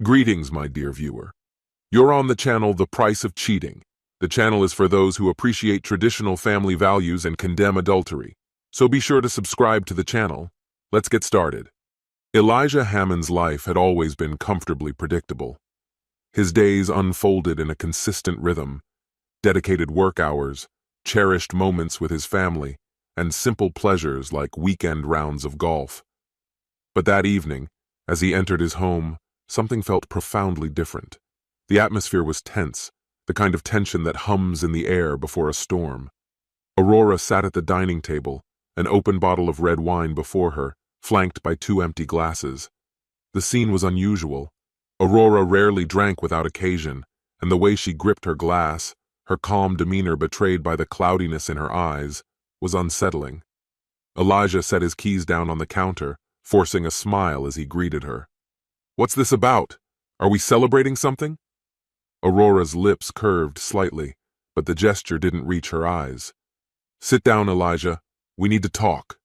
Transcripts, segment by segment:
Greetings, my dear viewer. You're on the channel The Price of Cheating. The channel is for those who appreciate traditional family values and condemn adultery. So be sure to subscribe to the channel. Let's get started. Elijah Hammond's life had always been comfortably predictable. His days unfolded in a consistent rhythm, dedicated work hours, cherished moments with his family, and simple pleasures like weekend rounds of golf. But that evening, as he entered his home, something felt profoundly different. The atmosphere was tense, the kind of tension that hums in the air before a storm. Aurora sat at the dining table, an open bottle of red wine before her, flanked by 2 empty glasses. The scene was unusual. Aurora rarely drank without occasion, and the way she gripped her glass, her calm demeanor betrayed by the cloudiness in her eyes, was unsettling. Elijah set his keys down on the counter, forcing a smile as he greeted her. "What's this about? Are we celebrating something?" Aurora's lips curved slightly, but the gesture didn't reach her eyes. "Sit down, Elijah. We need to talk."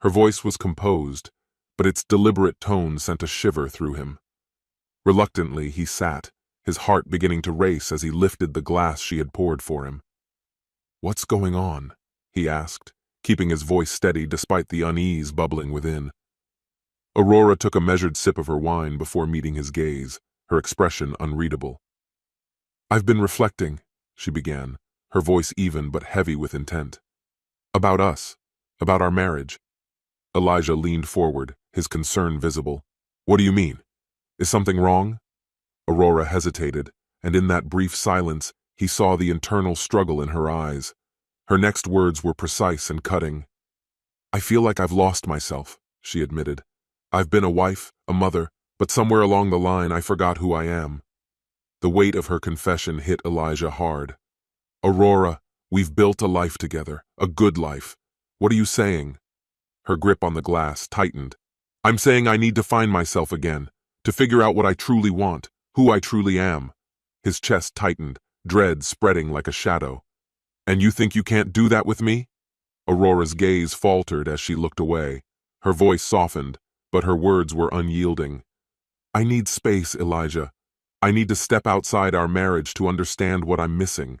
Her voice was composed, but its deliberate tone sent a shiver through him. Reluctantly, he sat, his heart beginning to race as he lifted the glass she had poured for him. "What's going on?" he asked, keeping his voice steady despite the unease bubbling within. Aurora took a measured sip of her wine before meeting his gaze, her expression unreadable. "I've been reflecting," she began, her voice even but heavy with intent. "About us, about our marriage." Elijah leaned forward, his concern visible. "What do you mean? Is something wrong?" Aurora hesitated, and in that brief silence, he saw the internal struggle in her eyes. Her next words were precise and cutting. "I feel like I've lost myself," she admitted. "I've been a wife, a mother, but somewhere along the line I forgot who I am." The weight of her confession hit Elijah hard. "Aurora, we've built a life together, a good life. What are you saying?" Her grip on the glass tightened. "I'm saying I need to find myself again, to figure out what I truly want, who I truly am." His chest tightened, dread spreading like a shadow. "And you think you can't do that with me?" Aurora's gaze faltered as she looked away. Her voice softened, but her words were unyielding. "I need space, Elijah. I need to step outside our marriage to understand what I'm missing."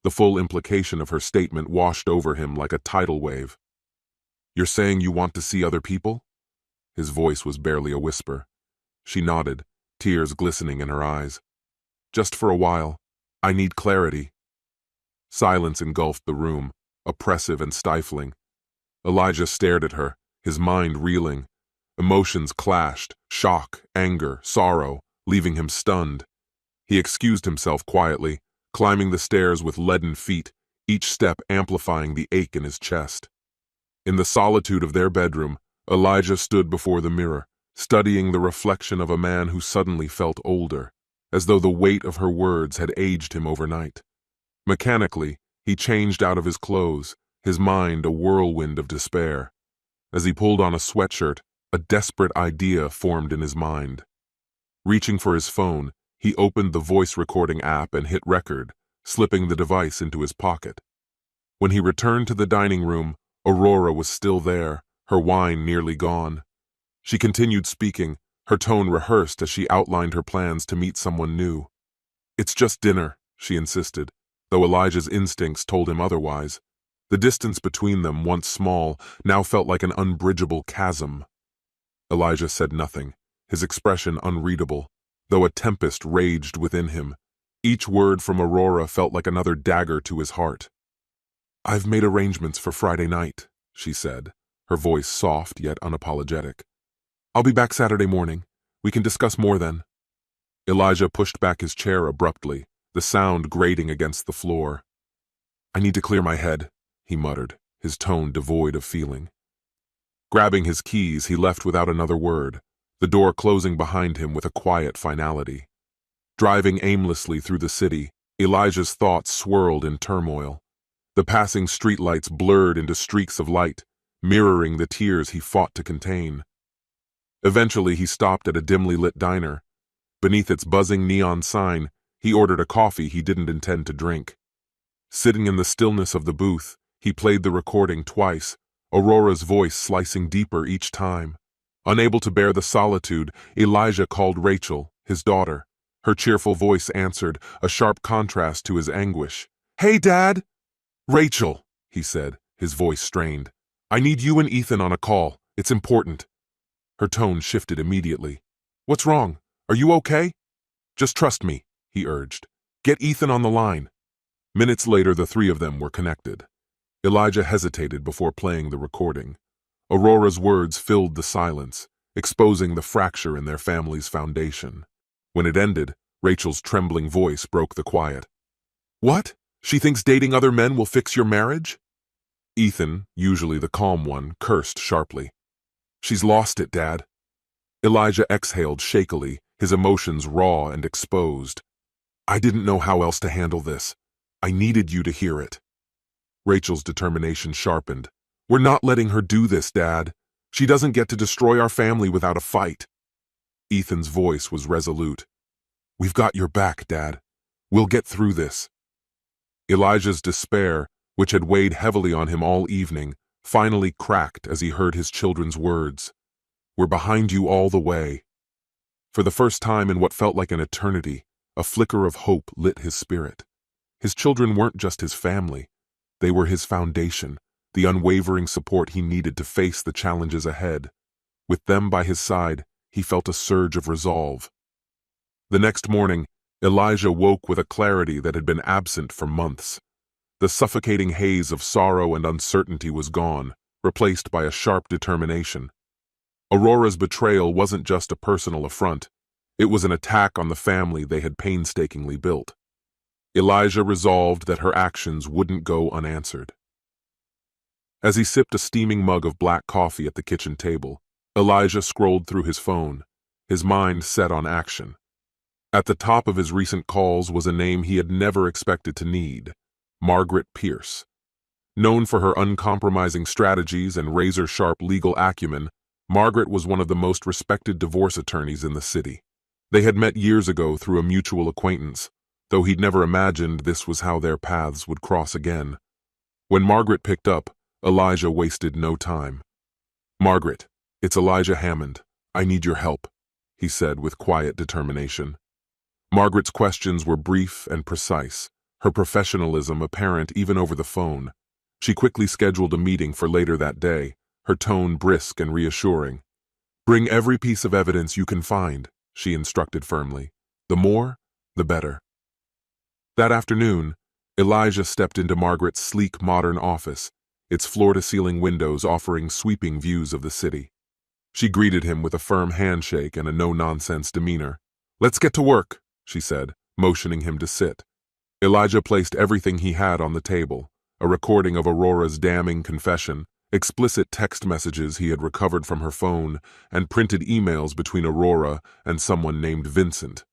The full implication of her statement washed over him like a tidal wave. "You're saying you want to see other people?" His voice was barely a whisper. She nodded, tears glistening in her eyes. "Just for a while. I need clarity." Silence engulfed the room, oppressive and stifling. Elijah stared at her, his mind reeling. Emotions clashed, shock, anger, sorrow, leaving him stunned. He excused himself quietly, climbing the stairs with leaden feet, each step amplifying the ache in his chest. In the solitude of their bedroom, Elijah stood before the mirror, studying the reflection of a man who suddenly felt older, as though the weight of her words had aged him overnight. Mechanically, he changed out of his clothes, his mind a whirlwind of despair. As he pulled on a sweatshirt, a desperate idea formed in his mind. Reaching for his phone, he opened the voice recording app and hit record, slipping the device into his pocket. When he returned to the dining room, Aurora was still there, her wine nearly gone. She continued speaking, her tone rehearsed as she outlined her plans to meet someone new. "It's just dinner," she insisted, though Elijah's instincts told him otherwise. The distance between them, once small, now felt like an unbridgeable chasm. Elijah said nothing, his expression unreadable, though a tempest raged within him. Each word from Aurora felt like another dagger to his heart. "I've made arrangements for Friday night," she said, her voice soft yet unapologetic. "I'll be back Saturday morning. We can discuss more then." Elijah pushed back his chair abruptly, the sound grating against the floor. "I need to clear my head," he muttered, his tone devoid of feeling. Grabbing his keys, he left without another word, the door closing behind him with a quiet finality. Driving aimlessly through the city, Elijah's thoughts swirled in turmoil. The passing streetlights blurred into streaks of light, mirroring the tears he fought to contain. Eventually, he stopped at a dimly lit diner. Beneath its buzzing neon sign, he ordered a coffee he didn't intend to drink. Sitting in the stillness of the booth, he played the recording twice, Aurora's voice slicing deeper each time. Unable to bear the solitude, Elijah called Rachel, his daughter. Her cheerful voice answered, a sharp contrast to his anguish. "Hey, Dad!" "Rachel," he said, his voice strained. "I need you and Ethan on a call. It's important." Her tone shifted immediately. "What's wrong? Are you okay?" "Just trust me," he urged. "Get Ethan on the line." Minutes later, the three of them were connected. Elijah hesitated before playing the recording. Aurora's words filled the silence, exposing the fracture in their family's foundation. When it ended, Rachel's trembling voice broke the quiet. "What? She thinks dating other men will fix your marriage?" Ethan, usually the calm one, cursed sharply. "She's lost it, Dad." Elijah exhaled shakily, his emotions raw and exposed. "I didn't know how else to handle this. I needed you to hear it." Rachel's determination sharpened. "We're not letting her do this, Dad. She doesn't get to destroy our family without a fight." Ethan's voice was resolute. "We've got your back, Dad. We'll get through this." Elijah's despair, which had weighed heavily on him all evening, finally cracked as he heard his children's words. "We're behind you all the way." For the first time in what felt like an eternity, a flicker of hope lit his spirit. His children weren't just his family. They were his foundation, the unwavering support he needed to face the challenges ahead. With them by his side, he felt a surge of resolve. The next morning, Elijah woke with a clarity that had been absent for months. The suffocating haze of sorrow and uncertainty was gone, replaced by a sharp determination. Aurora's betrayal wasn't just a personal affront. It was an attack on the family they had painstakingly built. Elijah resolved that her actions wouldn't go unanswered. As he sipped a steaming mug of black coffee at the kitchen table, Elijah scrolled through his phone, his mind set on action. At the top of his recent calls was a name he had never expected to need: Margaret Pierce. Known for her uncompromising strategies and razor-sharp legal acumen, Margaret was one of the most respected divorce attorneys in the city. They had met years ago through a mutual acquaintance, though he'd never imagined this was how their paths would cross again. When Margaret picked up, Elijah wasted no time. "Margaret, it's Elijah Hammond. I need your help," he said with quiet determination. Margaret's questions were brief and precise, her professionalism apparent even over the phone. She quickly scheduled a meeting for later that day, her tone brisk and reassuring. "Bring every piece of evidence you can find," she instructed firmly. "The more, the better." That afternoon, Elijah stepped into Margaret's sleek modern office, its floor-to-ceiling windows offering sweeping views of the city. She greeted him with a firm handshake and a no-nonsense demeanor. "Let's get to work," she said, motioning him to sit. Elijah placed everything he had on the table: a recording of Aurora's damning confession, explicit text messages he had recovered from her phone, and printed emails between Aurora and someone named Vincent.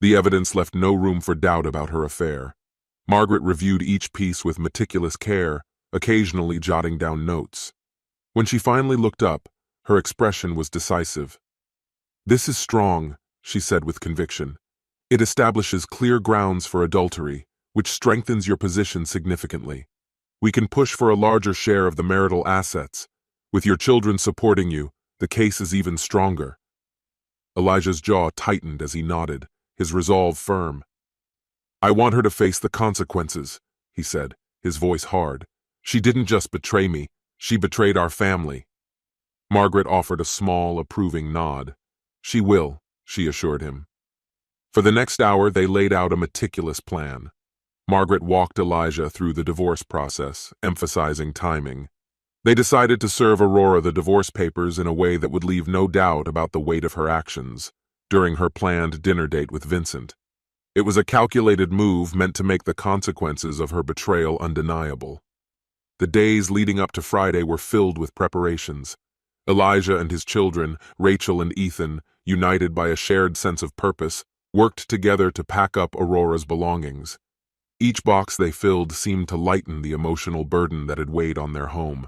The evidence left no room for doubt about her affair. Margaret reviewed each piece with meticulous care, occasionally jotting down notes. When she finally looked up, her expression was decisive. "This is strong," she said with conviction. "It establishes clear grounds for adultery, which strengthens your position significantly. We can push for a larger share of the marital assets. With your children supporting you, the case is even stronger." Elijah's jaw tightened as he nodded, his resolve firm. "I want her to face the consequences," he said, his voice hard. "She didn't just betray me, she betrayed our family." Margaret offered a small, approving nod. "She will," she assured him. For the next hour, they laid out a meticulous plan. Margaret walked Elijah through the divorce process, emphasizing timing. They decided to serve Aurora the divorce papers in a way that would leave no doubt about the weight of her actions during her planned dinner date with Vincent. It was a calculated move meant to make the consequences of her betrayal undeniable. The days leading up to Friday were filled with preparations. Elijah and his children, Rachel and Ethan, united by a shared sense of purpose, worked together to pack up Aurora's belongings. Each box they filled seemed to lighten the emotional burden that had weighed on their home.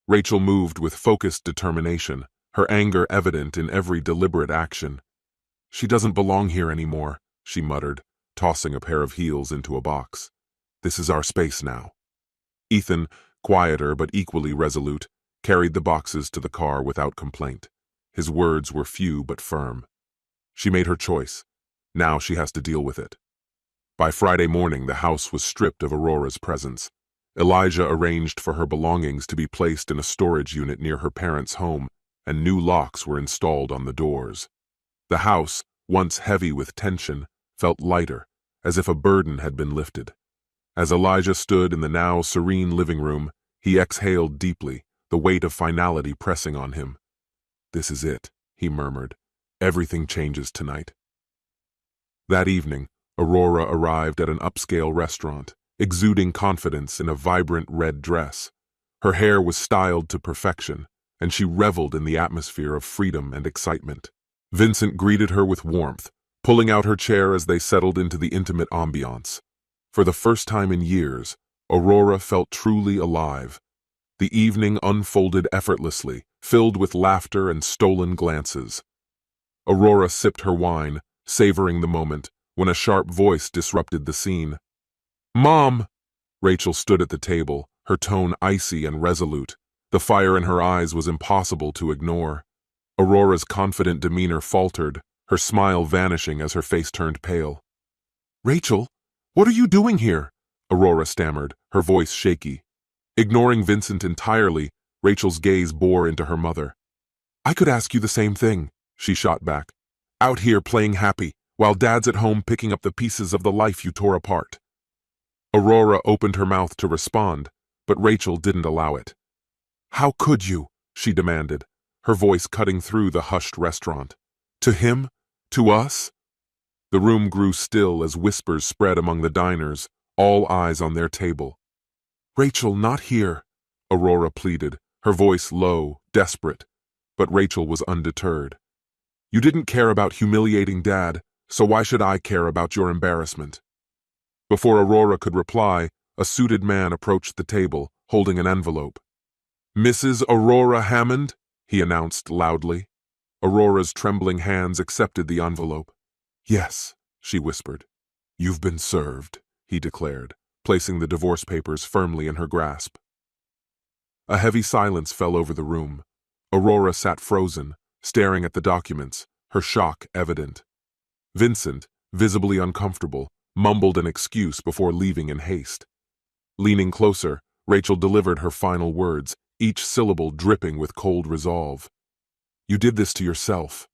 Rachel moved with focused determination, her anger evident in every deliberate action. "She doesn't belong here anymore," she muttered, tossing a pair of heels into a box. "This is our space now." Ethan, quieter but equally resolute, carried the boxes to the car without complaint. His words were few but firm. She made her choice. Now she has to deal with it. By Friday morning, the house was stripped of Aurora's presence. Elijah arranged for her belongings to be placed in a storage unit near her parents' home, and new locks were installed on the doors. The house, once heavy with tension, felt lighter, as if a burden had been lifted. As Elijah stood in the now serene living room, he exhaled deeply, the weight of finality pressing on him. "This is it," he murmured. "Everything changes tonight." That evening, Aurora arrived at an upscale restaurant, exuding confidence in a vibrant red dress. Her hair was styled to perfection, and she reveled in the atmosphere of freedom and excitement. Vincent greeted her with warmth, pulling out her chair as they settled into the intimate ambiance. For the first time in years, Aurora felt truly alive. The evening unfolded effortlessly, filled with laughter and stolen glances. Aurora sipped her wine, savoring the moment, when a sharp voice disrupted the scene. "Mom!" Rachel stood at the table, her tone icy and resolute. The fire in her eyes was impossible to ignore. Aurora's confident demeanor faltered, her smile vanishing as her face turned pale. "Rachel, what are you doing here?" Aurora stammered, her voice shaky. Ignoring Vincent entirely, Rachel's gaze bore into her mother. "I could ask you the same thing," she shot back. "Out here playing happy, while Dad's at home picking up the pieces of the life you tore apart." Aurora opened her mouth to respond, but Rachel didn't allow it. "How could you?" she demanded, her voice cutting through the hushed restaurant. "To him? To us?" The room grew still as whispers spread among the diners, all eyes on their table. "Rachel, not here," Aurora pleaded, her voice low, desperate. But Rachel was undeterred. "You didn't care about humiliating Dad, so why should I care about your embarrassment?" Before Aurora could reply, a suited man approached the table, holding an envelope. "Mrs. Aurora Hammond," he announced loudly. Aurora's trembling hands accepted the envelope. "Yes," she whispered. "You've been served," he declared, placing the divorce papers firmly in her grasp. A heavy silence fell over the room. Aurora sat frozen, staring at the documents, her shock evident. Vincent, visibly uncomfortable, mumbled an excuse before leaving in haste. Leaning closer, Rachel delivered her final words, each syllable dripping with cold resolve. "You did this to yourself."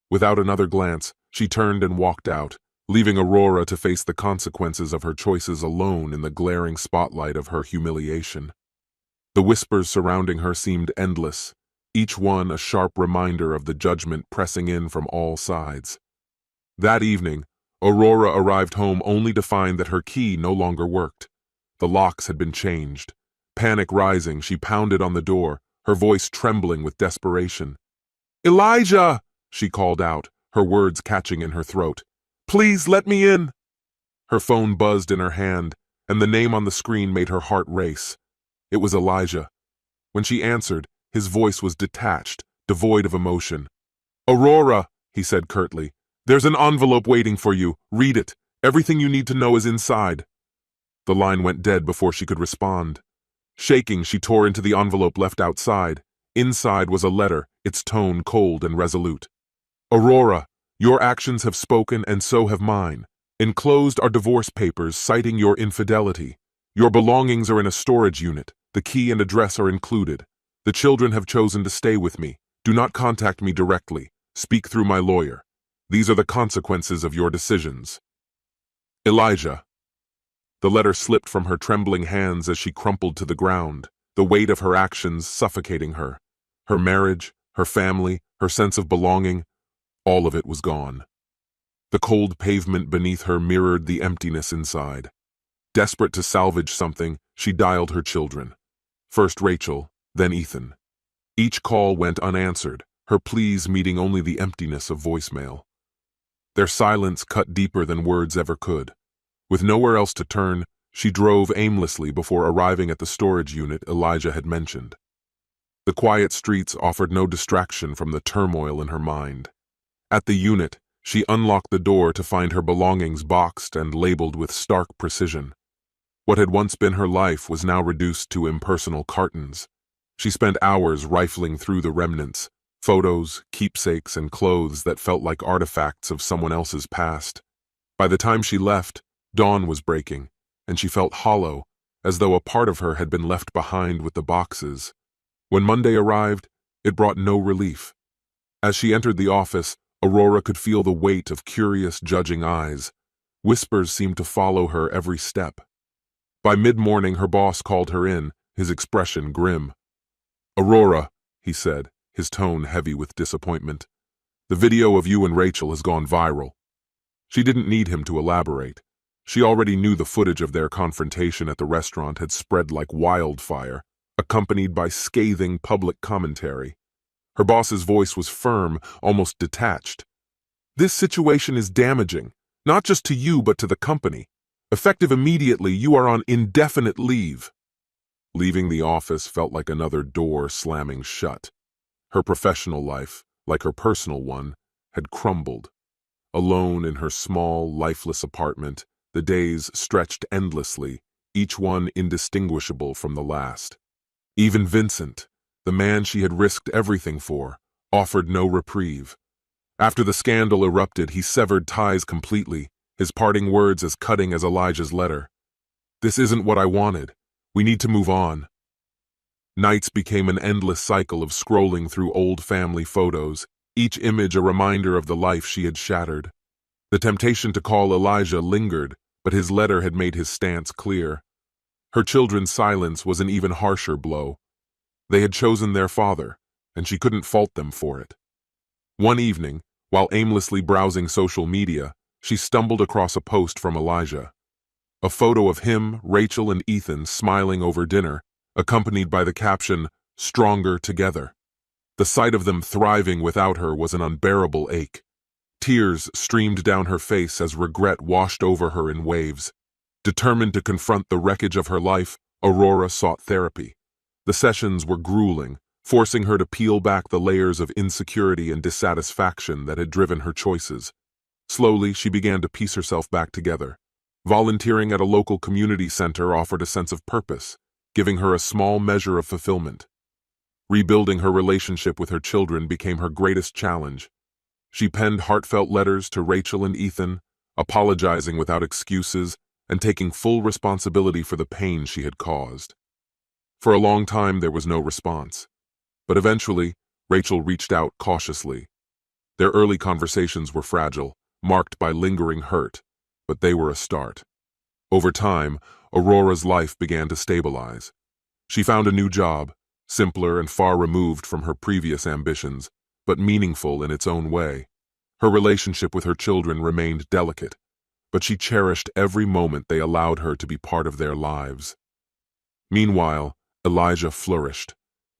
Without another glance, she turned and walked out, leaving Aurora to face the consequences of her choices alone in the glaring spotlight of her humiliation. The whispers surrounding her seemed endless, each one a sharp reminder of the judgment pressing in from all sides. That evening, Aurora arrived home only to find that her key no longer worked. The locks had been changed. Panic rising, she pounded on the door, her voice trembling with desperation. "Elijah!" she called out, her words catching in her throat. "Please let me in!" Her phone buzzed in her hand, and the name on the screen made her heart race. It was Elijah. When she answered, his voice was detached, devoid of emotion. "Aurora," he said curtly, "there's an envelope waiting for you. Read it. Everything you need to know is inside." The line went dead before she could respond. Shaking, she tore into the envelope left outside. Inside was a letter, its tone cold and resolute. "Aurora, your actions have spoken and so have mine. Enclosed are divorce papers citing your infidelity. Your belongings are in a storage unit. The key and address are included. The children have chosen to stay with me. Do not contact me directly. Speak through my lawyer. These are the consequences of your decisions. Elijah." The letter slipped from her trembling hands as she crumpled to the ground, the weight of her actions suffocating her. Her marriage, her family, her sense of belonging, all of it was gone. The cold pavement beneath her mirrored the emptiness inside. Desperate to salvage something, she dialed her children. First Rachel, then Ethan. Each call went unanswered, her pleas meeting only the emptiness of voicemail. Their silence cut deeper than words ever could. With nowhere else to turn, she drove aimlessly before arriving at the storage unit Elijah had mentioned. The quiet streets offered no distraction from the turmoil in her mind. At the unit, she unlocked the door to find her belongings boxed and labeled with stark precision. What had once been her life was now reduced to impersonal cartons. She spent hours rifling through the remnants, Photos, keepsakes, and clothes that felt like artifacts of someone else's past. By the time she left, dawn was breaking, and she felt hollow, as though a part of her had been left behind with the boxes. When Monday arrived, it brought no relief. As she entered the office, Aurora could feel the weight of curious, judging eyes. Whispers seemed to follow her every step. By mid-morning, her boss called her in, his expression grim. "Aurora," he said, his tone heavy with disappointment, "the video of you and Rachel has gone viral." She didn't need him to elaborate. She already knew the footage of their confrontation at the restaurant had spread like wildfire, accompanied by scathing public commentary. Her boss's voice was firm, almost detached. "This situation is damaging, not just to you but to the company. Effective immediately, you are on indefinite leave." Leaving the office felt like another door slamming shut. Her professional life, like her personal one, had crumbled. Alone in her small, lifeless apartment, the days stretched endlessly, each one indistinguishable from the last. Even Vincent, the man she had risked everything for, offered no reprieve. After the scandal erupted, he severed ties completely, his parting words as cutting as Elijah's letter. "This isn't what I wanted. We need to move on." Nights became an endless cycle of scrolling through old family photos, each image a reminder of the life she had shattered. The temptation to call Elijah lingered, but his letter had made his stance clear. Her children's silence was an even harsher blow. They had chosen their father, and she couldn't fault them for it. One evening, while aimlessly browsing social media, she stumbled across a post from Elijah. A photo of him, Rachel, and Ethan smiling over dinner, accompanied by the caption, "Stronger Together." The sight of them thriving without her was an unbearable ache. Tears streamed down her face as regret washed over her in waves. Determined to confront the wreckage of her life, Aurora sought therapy. The sessions were grueling, forcing her to peel back the layers of insecurity and dissatisfaction that had driven her choices. Slowly, she began to piece herself back together. Volunteering at a local community center offered a sense of purpose, giving her a small measure of fulfillment. Rebuilding her relationship with her children became her greatest challenge. She penned heartfelt letters to Rachel and Ethan, apologizing without excuses and taking full responsibility for the pain she had caused. For a long time, there was no response. But eventually, Rachel reached out cautiously. Their early conversations were fragile, marked by lingering hurt, but they were a start. Over time, Aurora's life began to stabilize. She found a new job, simpler and far removed from her previous ambitions, but meaningful in its own way. Her relationship with her children remained delicate, but she cherished every moment they allowed her to be part of their lives. Meanwhile, Elijah flourished.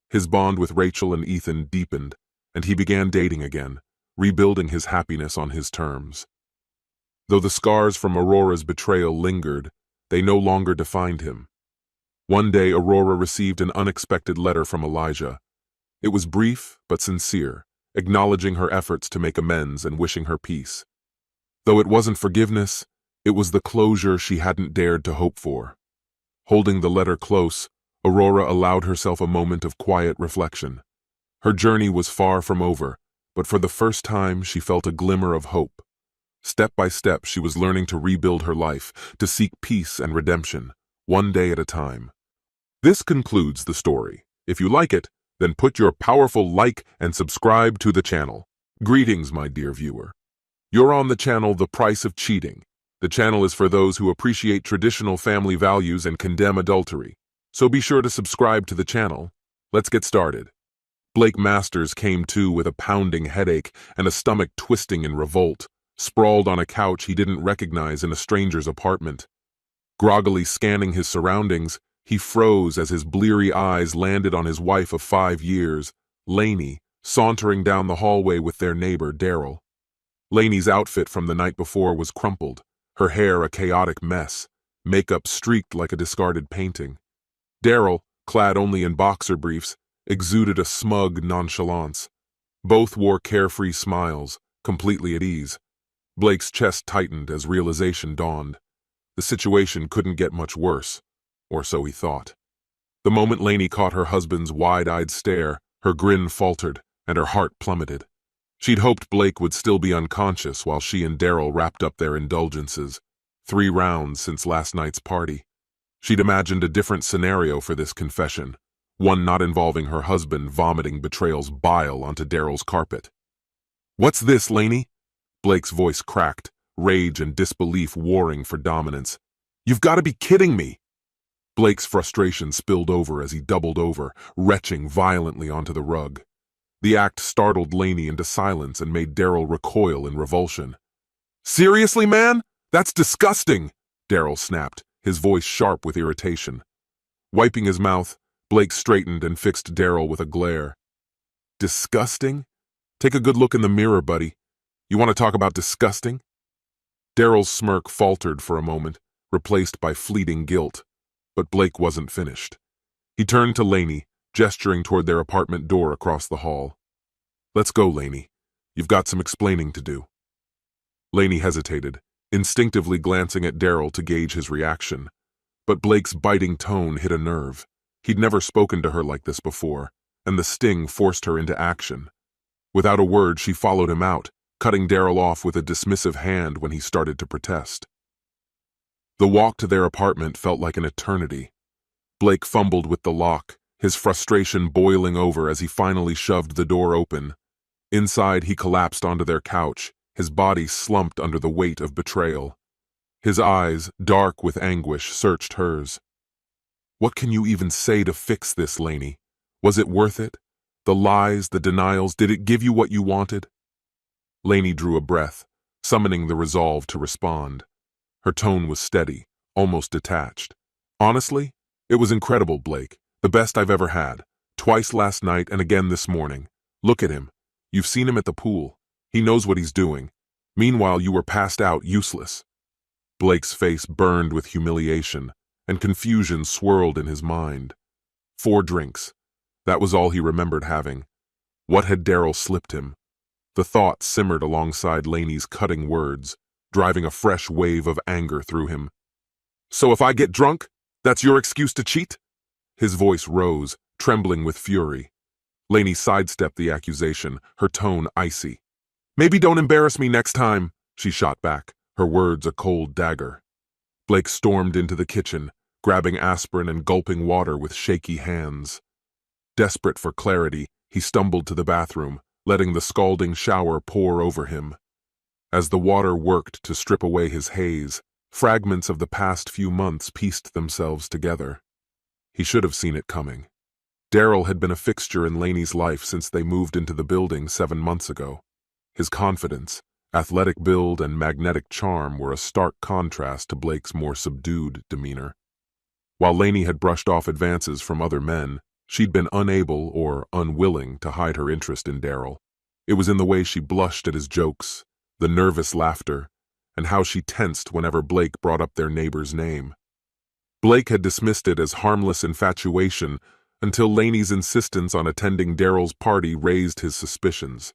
His bond with Rachel and Ethan deepened, and he began dating again, rebuilding his happiness on his terms. Though the scars from Aurora's betrayal lingered, they no longer defined him. One day, Aurora received an unexpected letter from Elijah. It was brief but sincere, acknowledging her efforts to make amends and wishing her peace. Though it wasn't forgiveness, it was the closure she hadn't dared to hope for. Holding the letter close, Aurora allowed herself a moment of quiet reflection. Her journey was far from over, but for the first time she felt a glimmer of hope. Step by step, she was learning to rebuild her life, to seek peace and redemption, one day at a time. This concludes the story. If you like it, then put your powerful like and subscribe to the channel. Greetings, my dear viewer. You're on the channel The Price of Cheating. The channel is for those who appreciate traditional family values and condemn adultery. So be sure to subscribe to the channel. Let's get started. Blake Masters came to with a pounding headache and a stomach twisting in revolt, sprawled on a couch he didn't recognize in a stranger's apartment. Groggily scanning his surroundings, he froze as his bleary eyes landed on his wife of 5 years, Lainey, sauntering down the hallway with their neighbor, Daryl. Lainey's outfit from the night before was crumpled, her hair a chaotic mess, makeup streaked like a discarded painting. Daryl, clad only in boxer briefs, exuded a smug nonchalance. Both wore carefree smiles, completely at ease. Blake's chest tightened as realization dawned. The situation couldn't get much worse, or so he thought. The moment Lainey caught her husband's wide-eyed stare, her grin faltered, and her heart plummeted. She'd hoped Blake would still be unconscious while she and Daryl wrapped up their indulgences. 3 rounds since last night's party. She'd imagined a different scenario for this confession, one not involving her husband vomiting betrayal's bile onto Daryl's carpet. "What's this, Laney?" Blake's voice cracked, rage and disbelief warring for dominance. "You've got to be kidding me!" Blake's frustration spilled over as he doubled over, retching violently onto the rug. The act startled Laney into silence and made Daryl recoil in revulsion. "Seriously, man? That's disgusting!" Daryl snapped, his voice sharp with irritation. Wiping his mouth, Blake straightened and fixed Daryl with a glare. "Disgusting? Take a good look in the mirror, buddy. You want to talk about disgusting?" Daryl's smirk faltered for a moment, replaced by fleeting guilt. But Blake wasn't finished. He turned to Laney, gesturing toward their apartment door across the hall. "Let's go, Laney. You've got some explaining to do." Laney hesitated, instinctively glancing at Daryl to gauge his reaction. But Blake's biting tone hit a nerve. He'd never spoken to her like this before, and the sting forced her into action. Without a word, she followed him out, cutting Daryl off with a dismissive hand when he started to protest. The walk to their apartment felt like an eternity. Blake fumbled with the lock, his frustration boiling over as he finally shoved the door open. Inside, he collapsed onto their couch, his body slumped under the weight of betrayal. His eyes, dark with anguish, searched hers. "What can you even say to fix this, Laney? Was it worth it? The lies, the denials, did it give you what you wanted?" Laney drew a breath, summoning the resolve to respond. Her tone was steady, almost detached. "Honestly, it was incredible, Blake. The best I've ever had. Twice last night and again this morning. Look at him. You've seen him at the pool. He knows what he's doing. Meanwhile, you were passed out, useless." Blake's face burned with humiliation, and confusion swirled in his mind. 4 drinks. That was all he remembered having. What had Daryl slipped him? The thought simmered alongside Laney's cutting words, driving a fresh wave of anger through him. "So if I get drunk, that's your excuse to cheat?" His voice rose, trembling with fury. Laney sidestepped the accusation, her tone icy. "Maybe don't embarrass me next time," she shot back, her words a cold dagger. Blake stormed into the kitchen, grabbing aspirin and gulping water with shaky hands. Desperate for clarity, he stumbled to the bathroom, letting the scalding shower pour over him. As the water worked to strip away his haze, fragments of the past few months pieced themselves together. He should have seen it coming. Daryl had been a fixture in Laney's life since they moved into the building 7 months ago. His confidence, athletic build, and magnetic charm were a stark contrast to Blake's more subdued demeanor. While Laney had brushed off advances from other men, she'd been unable or unwilling to hide her interest in Daryl. It was in the way she blushed at his jokes, the nervous laughter, and how she tensed whenever Blake brought up their neighbor's name. Blake had dismissed it as harmless infatuation until Laney's insistence on attending Daryl's party raised his suspicions.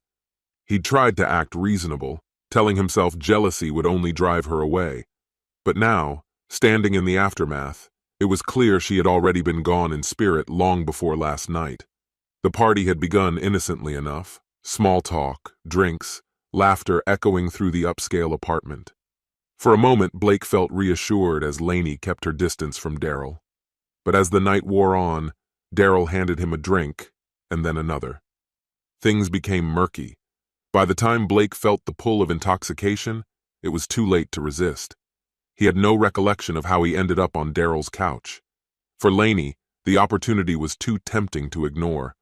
He'd tried to act reasonable, telling himself jealousy would only drive her away. But now, standing in the aftermath, it was clear she had already been gone in spirit long before last night. The party had begun innocently enough, small talk, drinks, laughter echoing through the upscale apartment. For a moment, Blake felt reassured as Laney kept her distance from Daryl. But as the night wore on, Daryl handed him a drink, and then another. Things became murky. By the time Blake felt the pull of intoxication, it was too late to resist. He had no recollection of how he ended up on Daryl's couch. For Laney, the opportunity was too tempting to ignore.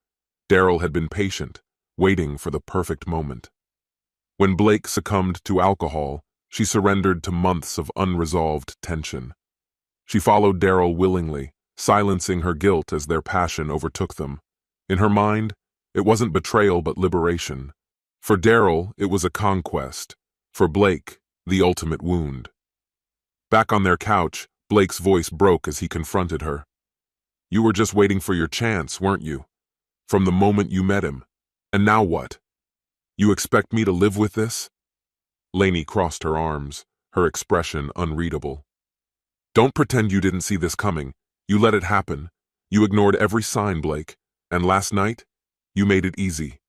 Daryl had been patient, waiting for the perfect moment. When Blake succumbed to alcohol, she surrendered to months of unresolved tension. She followed Daryl willingly, silencing her guilt as their passion overtook them. In her mind, it wasn't betrayal but liberation. For Daryl, it was a conquest. For Blake, the ultimate wound. Back on their couch, Blake's voice broke as he confronted her. "You were just waiting for your chance, weren't you? From the moment you met him. And now what? You expect me to live with this?" Laney crossed her arms, her expression unreadable. "Don't pretend you didn't see this coming. You let it happen. You ignored every sign, Blake. And last night, you made it easy.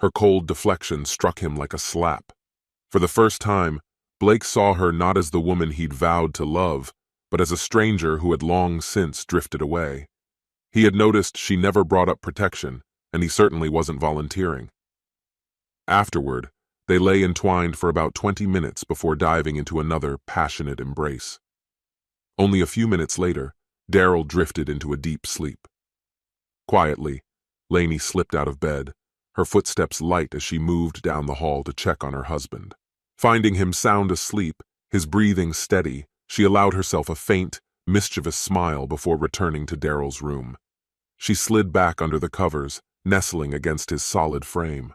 Her cold deflection struck him like a slap. For the first time, Blake saw her not as the woman he'd vowed to love, but as a stranger who had long since drifted away. He had noticed she never brought up protection, and he certainly wasn't volunteering. Afterward, they lay entwined for about 20 minutes before diving into another passionate embrace. Only a few minutes later, Daryl drifted into a deep sleep. Quietly, Lainey slipped out of bed, her footsteps light as she moved down the hall to check on her husband. Finding him sound asleep, his breathing steady, she allowed herself a faint, mischievous smile before returning to Daryl's room. She slid back under the covers, nestling against his solid frame.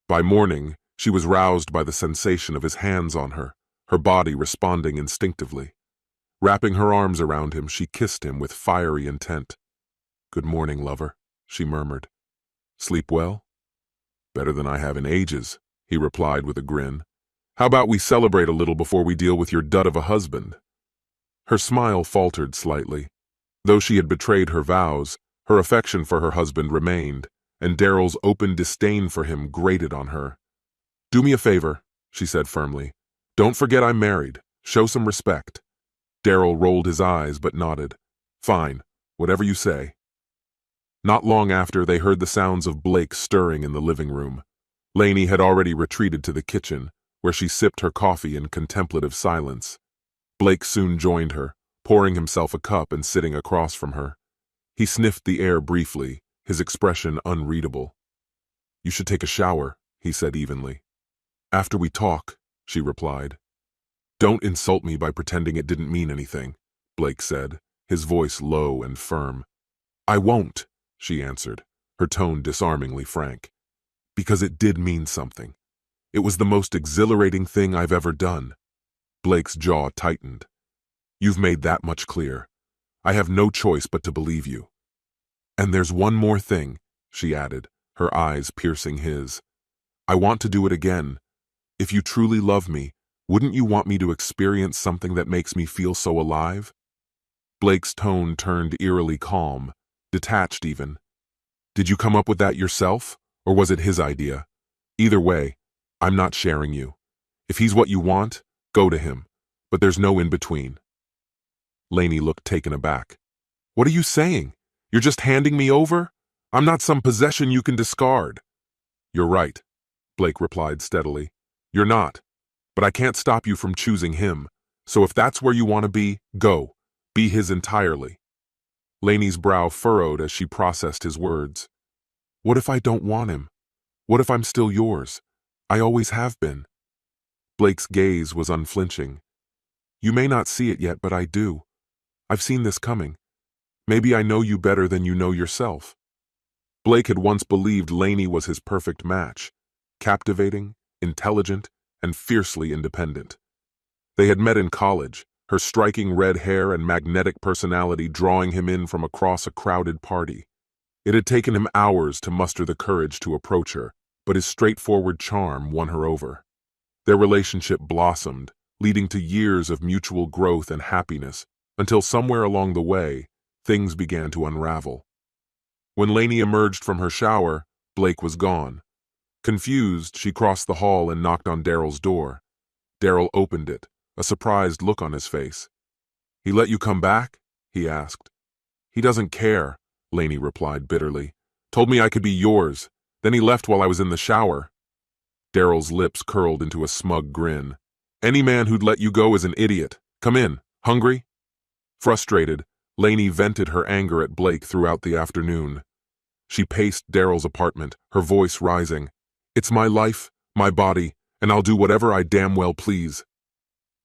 By morning, she was roused by the sensation of his hands on her, her body responding instinctively. Wrapping her arms around him, she kissed him with fiery intent. "Good morning, lover," she murmured. "Sleep well?" "Better than I have in ages," he replied with a grin. "How about we celebrate a little before we deal with your dud of a husband?" Her smile faltered slightly. Though she had betrayed her vows, her affection for her husband remained, and Daryl's open disdain for him grated on her. "Do me a favor," she said firmly. "Don't forget I'm married. Show some respect." Daryl rolled his eyes but nodded. "Fine, whatever you say." Not long after, they heard the sounds of Blake stirring in the living room. Lainey had already retreated to the kitchen, where she sipped her coffee in contemplative silence. Blake soon joined her, pouring himself a cup and sitting across from her. He sniffed the air briefly, his expression unreadable. "You should take a shower," he said evenly. "After we talk," she replied. "Don't insult me by pretending it didn't mean anything," Blake said, his voice low and firm. "I won't," she answered, her tone disarmingly frank. "Because it did mean something. It was the most exhilarating thing I've ever done." Blake's jaw tightened. "You've made that much clear. I have no choice but to believe you. And there's one more thing," she added, her eyes piercing his. "I want to do it again. If you truly love me, wouldn't you want me to experience something that makes me feel so alive?" Blake's tone turned eerily calm, detached even. "Did you come up with that yourself, or was it his idea? Either way, I'm not sharing you. If he's what you want, go to him, but there's no in-between." Lainey looked taken aback. "What are you saying? You're just handing me over? I'm not some possession you can discard." "You're right," Blake replied steadily. "You're not, but I can't stop you from choosing him, so if that's where you want to be, go. Be his entirely." Lainey's brow furrowed as she processed his words. "What if I don't want him? What if I'm still yours? I always have been." Blake's gaze was unflinching. "You may not see it yet, but I do. I've seen this coming. Maybe I know you better than you know yourself." Blake had once believed Lainey was his perfect match, captivating, intelligent, and fiercely independent. They had met in college, her striking red hair and magnetic personality drawing him in from across a crowded party. It had taken him hours to muster the courage to approach her, but his straightforward charm won her over. Their relationship blossomed, leading to years of mutual growth and happiness, until somewhere along the way, things began to unravel. When Lainey emerged from her shower, Blake was gone. Confused, she crossed the hall and knocked on Daryl's door. Daryl opened it, a surprised look on his face. "He let you come back?" he asked. "He doesn't care," Lainey replied bitterly. "Told me I could be yours. Then he left while I was in the shower." Daryl's lips curled into a smug grin. "Any man who'd let you go is an idiot. Come in. Hungry?" Frustrated, Lainey vented her anger at Blake throughout the afternoon. She paced Daryl's apartment, her voice rising. "It's my life, my body, and I'll do whatever I damn well please."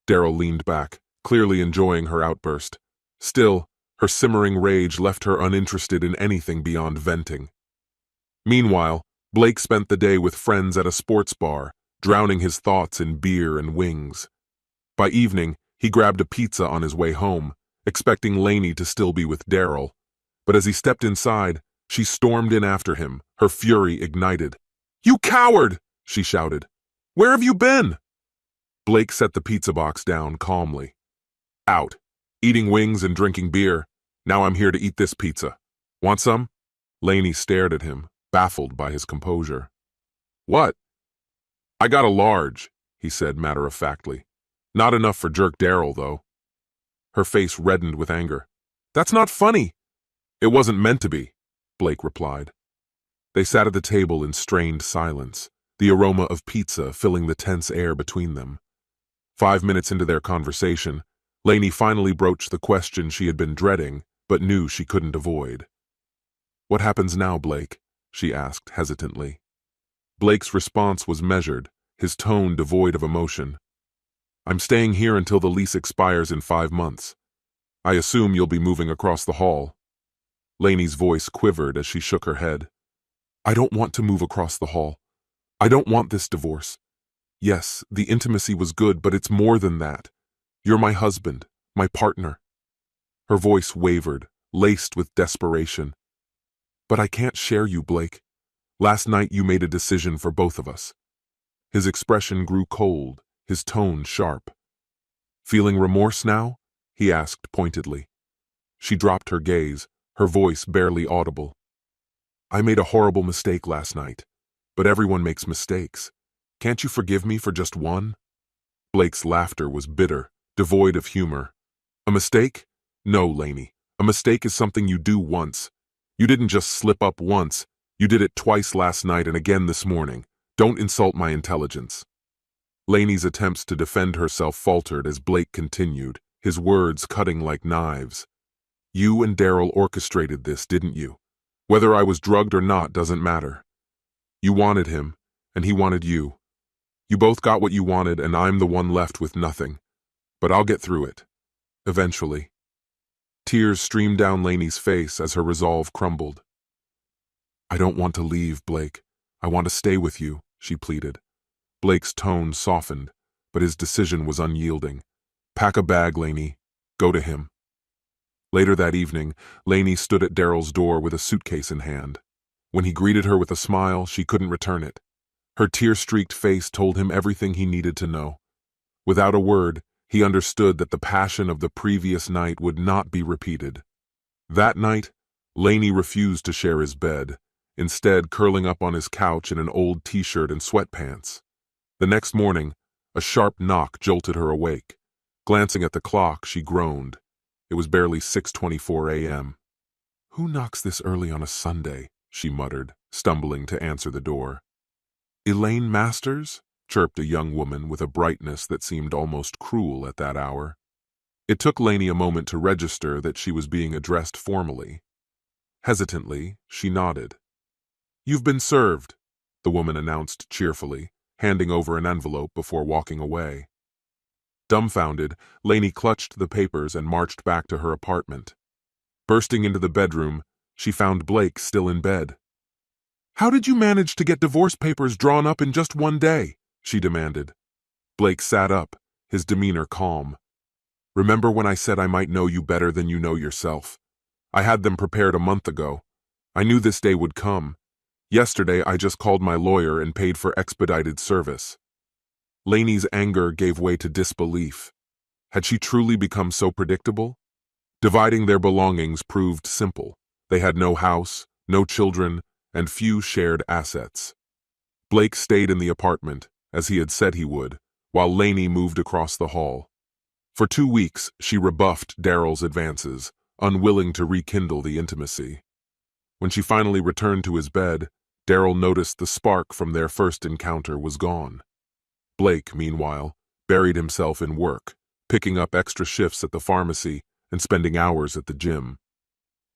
Daryl leaned back, clearly enjoying her outburst. Still, her simmering rage left her uninterested in anything beyond venting. Meanwhile, Blake spent the day with friends at a sports bar, drowning his thoughts in beer and wings. By evening, he grabbed a pizza on his way home, expecting Lainey to still be with Daryl. But as he stepped inside, she stormed in after him, her fury ignited. "You coward!" she shouted. "Where have you been?" Blake set the pizza box down calmly. "Out. Eating wings and drinking beer. Now I'm here to eat this pizza. Want some?" Lainey stared at him, baffled by his composure. What? I got a large, he said matter-of-factly. Not enough for Jerk Daryl, though. Her face reddened with anger. That's not funny. It wasn't meant to be, Blake replied. They sat at the table in strained silence, the aroma of pizza filling the tense air between them. 5 minutes into their conversation, Lainey finally broached the question she had been dreading, but knew she couldn't avoid. What happens now, Blake? She asked hesitantly. Blake's response was measured, his tone devoid of emotion. I'm staying here until the lease expires in 5 months. I assume you'll be moving across the hall. Lainey's voice quivered as she shook her head. I don't want to move across the hall. I don't want this divorce. Yes, the intimacy was good, but it's more than that. You're my husband, my partner. Her voice wavered, laced with desperation. But I can't share you, Blake. Last night you made a decision for both of us. His expression grew cold, his tone sharp. Feeling remorse now? He asked pointedly. She dropped her gaze, her voice barely audible. I made a horrible mistake last night, but everyone makes mistakes. Can't you forgive me for just one? Blake's laughter was bitter, devoid of humor. A mistake? No, Lainey. A mistake is something you do once. You didn't just slip up once. You did it twice last night and again this morning. Don't insult my intelligence. Lainey's attempts to defend herself faltered as Blake continued, his words cutting like knives. You and Daryl orchestrated this, didn't you? Whether I was drugged or not doesn't matter. You wanted him, and he wanted you. You both got what you wanted, and I'm the one left with nothing. But I'll get through it. Eventually. Tears streamed down Lainey's face as her resolve crumbled. I don't want to leave, Blake. I want to stay with you, she pleaded. Blake's tone softened, but his decision was unyielding. Pack a bag, Lainey. Go to him. Later that evening, Lainey stood at Daryl's door with a suitcase in hand. When he greeted her with a smile, she couldn't return it. Her tear-streaked face told him everything he needed to know. Without a word, he understood that the passion of the previous night would not be repeated. That night, Lainey refused to share his bed, instead curling up on his couch in an old t-shirt and sweatpants. The next morning, a sharp knock jolted her awake. Glancing at the clock, she groaned. It was barely 6:24 a.m. Who knocks this early on a Sunday? She muttered, stumbling to answer the door. Elaine Masters? Chirped a young woman with a brightness that seemed almost cruel at that hour. It took Lainey a moment to register that she was being addressed formally. Hesitantly, she nodded. You've been served, the woman announced cheerfully, handing over an envelope before walking away. Dumbfounded, Lainey clutched the papers and marched back to her apartment. Bursting into the bedroom, she found Blake still in bed. How did you manage to get divorce papers drawn up in just one day? She demanded. Blake sat up, his demeanor calm. Remember when I said I might know you better than you know yourself? I had them prepared a month ago. I knew this day would come. Yesterday, I just called my lawyer and paid for expedited service. Lainey's anger gave way to disbelief. Had she truly become so predictable? Dividing their belongings proved simple. They had no house, no children, and few shared assets. Blake stayed in the apartment, as he had said he would, while Lainey moved across the hall. For 2 weeks, she rebuffed Daryl's advances, unwilling to rekindle the intimacy. When she finally returned to his bed, Daryl noticed the spark from their first encounter was gone. Blake, meanwhile, buried himself in work, picking up extra shifts at the pharmacy and spending hours at the gym.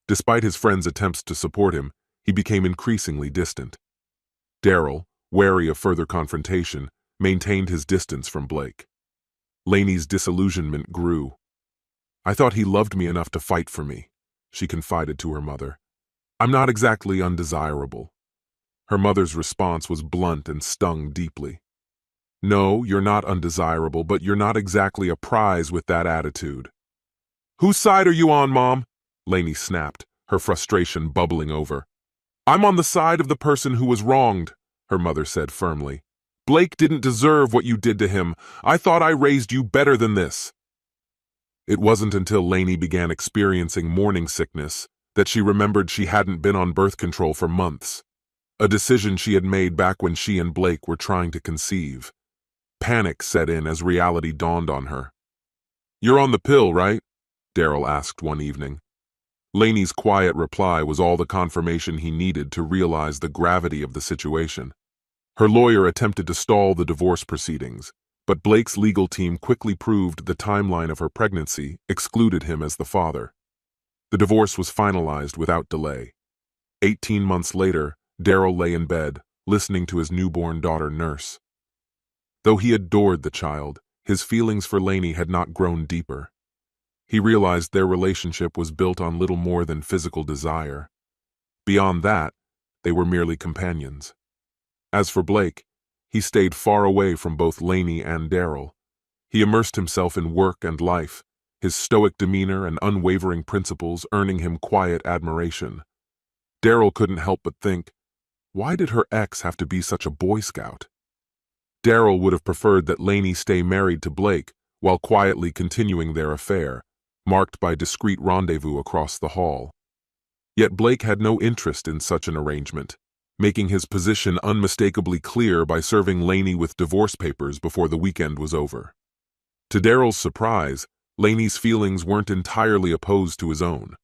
Despite his friends' attempts to support him, he became increasingly distant. Daryl, wary of further confrontation, maintained his distance from Blake. Lainey's disillusionment grew. I thought he loved me enough to fight for me, she confided to her mother. I'm not exactly undesirable. Her mother's response was blunt and stung deeply. No, you're not undesirable, but you're not exactly a prize with that attitude. Whose side are you on, Mom? Lainey snapped, her frustration bubbling over. I'm on the side of the person who was wronged, her mother said firmly. Blake didn't deserve what you did to him. I thought I raised you better than this. It wasn't until Lainey began experiencing morning sickness that she remembered she hadn't been on birth control for months. a decision she had made back when she and Blake were trying to conceive. Panic set in as reality dawned on her. "You're on the pill, right?" Daryl asked one evening. Laney's quiet reply was all the confirmation he needed to realize the gravity of the situation. Her lawyer attempted to stall the divorce proceedings, but Blake's legal team quickly proved the timeline of her pregnancy excluded him as the father. The divorce was finalized without delay. 18 months later, Daryl lay in bed, listening to his newborn daughter nurse. Though he adored the child, his feelings for Laney had not grown deeper. He realized their relationship was built on little more than physical desire. Beyond that, they were merely companions. As for Blake, he stayed far away from both Laney and Daryl. He immersed himself in work and life, his stoic demeanor and unwavering principles earning him quiet admiration. Daryl couldn't help but think, why did her ex have to be such a Boy Scout? Daryl would have preferred that Laney stay married to Blake while quietly continuing their affair, marked by discreet rendezvous across the hall. Yet Blake had no interest in such an arrangement, making his position unmistakably clear by serving Laney with divorce papers before the weekend was over. To Daryl's surprise, Laney's feelings weren't entirely opposed to his own.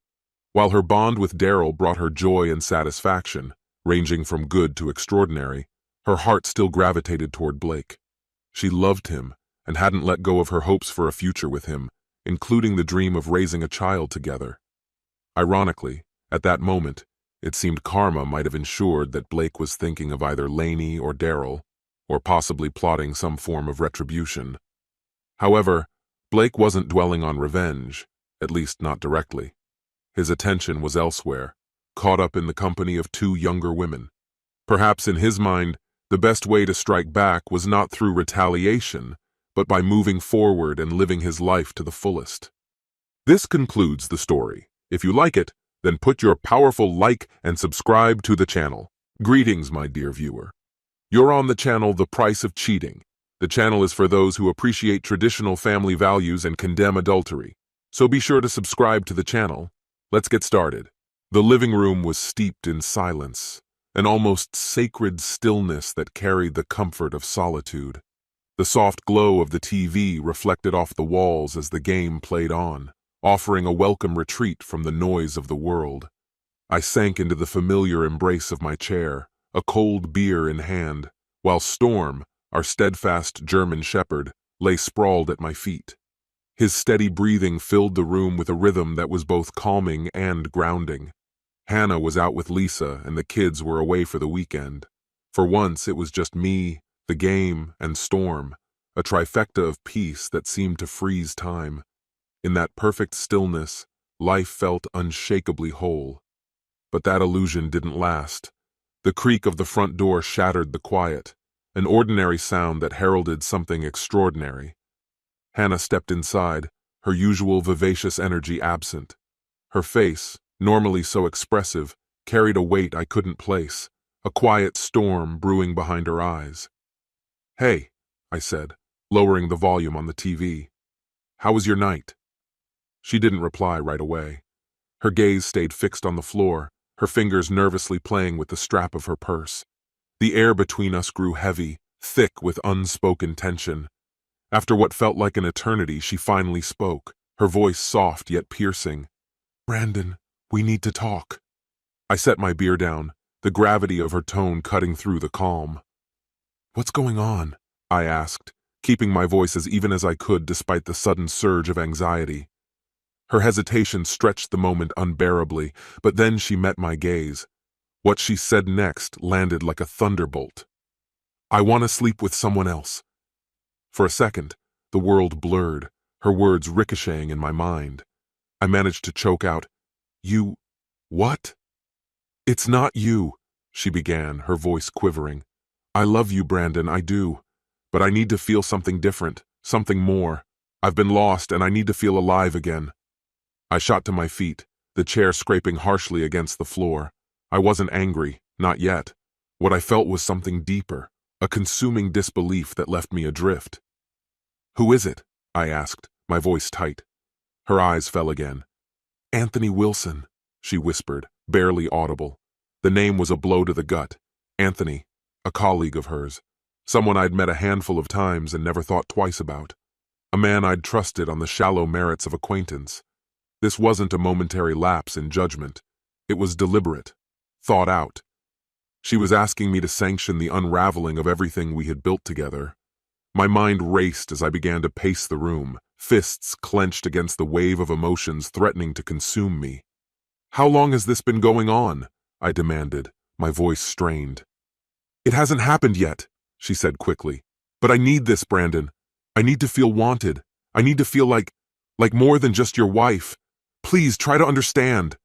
While her bond with Daryl brought her joy and satisfaction, ranging from good to extraordinary, her heart still gravitated toward Blake. She loved him and hadn't let go of her hopes for a future with him, including the dream of raising a child together. Ironically, at that moment, it seemed karma might have ensured that Blake was thinking of either Laney or Daryl, or possibly plotting some form of retribution. However, Blake wasn't dwelling on revenge, at least not directly. His attention was elsewhere, caught up in the company of two younger women. Perhaps in his mind, the best way to strike back was not through retaliation, but by moving forward and living his life to the fullest. This concludes the story. If you like it, then put your powerful like and subscribe to the channel. Greetings, my dear viewer. You're on the channel The Price of Cheating. The channel is for those who appreciate traditional family values and condemn adultery. So be sure to subscribe to the channel. Let's get started. The living room was steeped in silence, an almost sacred stillness that carried the comfort of solitude. The soft glow of the TV reflected off the walls as the game played on, offering a welcome retreat from the noise of the world. I sank into the familiar embrace of my chair, a cold beer in hand, while Storm, our steadfast German shepherd, lay sprawled at my feet. His steady breathing filled the room with a rhythm that was both calming and grounding. Hannah was out with Lisa and the kids were away for the weekend. For once, it was just me, the game, and Storm, a trifecta of peace that seemed to freeze time. In that perfect stillness, life felt unshakably whole. But that illusion didn't last. The creak of the front door shattered the quiet, an ordinary sound that heralded something extraordinary. Hannah stepped inside, her usual vivacious energy absent. Her face, normally so expressive, carried a weight I couldn't place, a quiet storm brewing behind her eyes. "Hey," I said, lowering the volume on the TV. "How was your night?" She didn't reply right away. Her gaze stayed fixed on the floor, her fingers nervously playing with the strap of her purse. The air between us grew heavy, thick with unspoken tension. After what felt like an eternity, she finally spoke, her voice soft yet piercing. "Brandon, we need to talk." I set my beer down, the gravity of her tone cutting through the calm. "What's going on?" I asked, keeping my voice as even as I could despite the sudden surge of anxiety. Her hesitation stretched the moment unbearably, but then she met my gaze. What she said next landed like a thunderbolt. "I want to sleep with someone else." For a second, the world blurred, her words ricocheting in my mind. I managed to choke out, "You... what?" "It's not you," she began, her voice quivering. "I love you, Brandon, I do. But I need to feel something different, something more. I've been lost and I need to feel alive again." I shot to my feet, the chair scraping harshly against the floor. I wasn't angry, not yet. What I felt was something deeper, a consuming disbelief that left me adrift. "Who is it?" I asked, my voice tight. Her eyes fell again. "Anthony Wilson," she whispered, barely audible. The name was a blow to the gut. Anthony, a colleague of hers, someone I'd met a handful of times and never thought twice about, a man I'd trusted on the shallow merits of acquaintance. This wasn't a momentary lapse in judgment. It was deliberate, thought out. She was asking me to sanction the unraveling of everything we had built together. My mind raced as I began to pace the room, fists clenched against the wave of emotions threatening to consume me. "How long has this been going on?" I demanded, my voice strained. "It hasn't happened yet," she said quickly. "But I need this, Brandon. I need to feel wanted. I need to feel like more than just your wife. Please try to understand."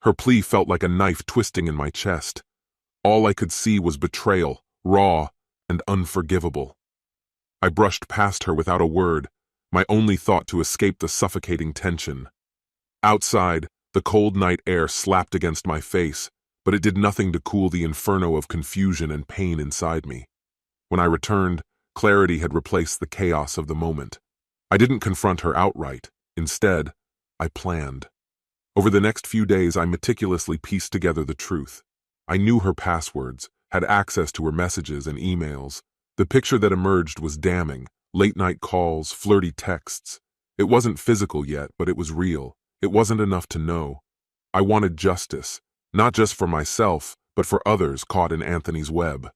Her plea felt like a knife twisting in my chest. All I could see was betrayal, raw and unforgivable. I brushed past her without a word, my only thought to escape the suffocating tension. Outside, the cold night air slapped against my face, but it did nothing to cool the inferno of confusion and pain inside me. When I returned, clarity had replaced the chaos of the moment. I didn't confront her outright. Instead, I planned. Over the next few days, I meticulously pieced together the truth. I knew her passwords, had access to her messages and emails. The picture that emerged was damning: late-night calls, flirty texts. It wasn't physical yet, but it was real. It wasn't enough to know. I wanted justice, not just for myself, but for others caught in Anthony's web.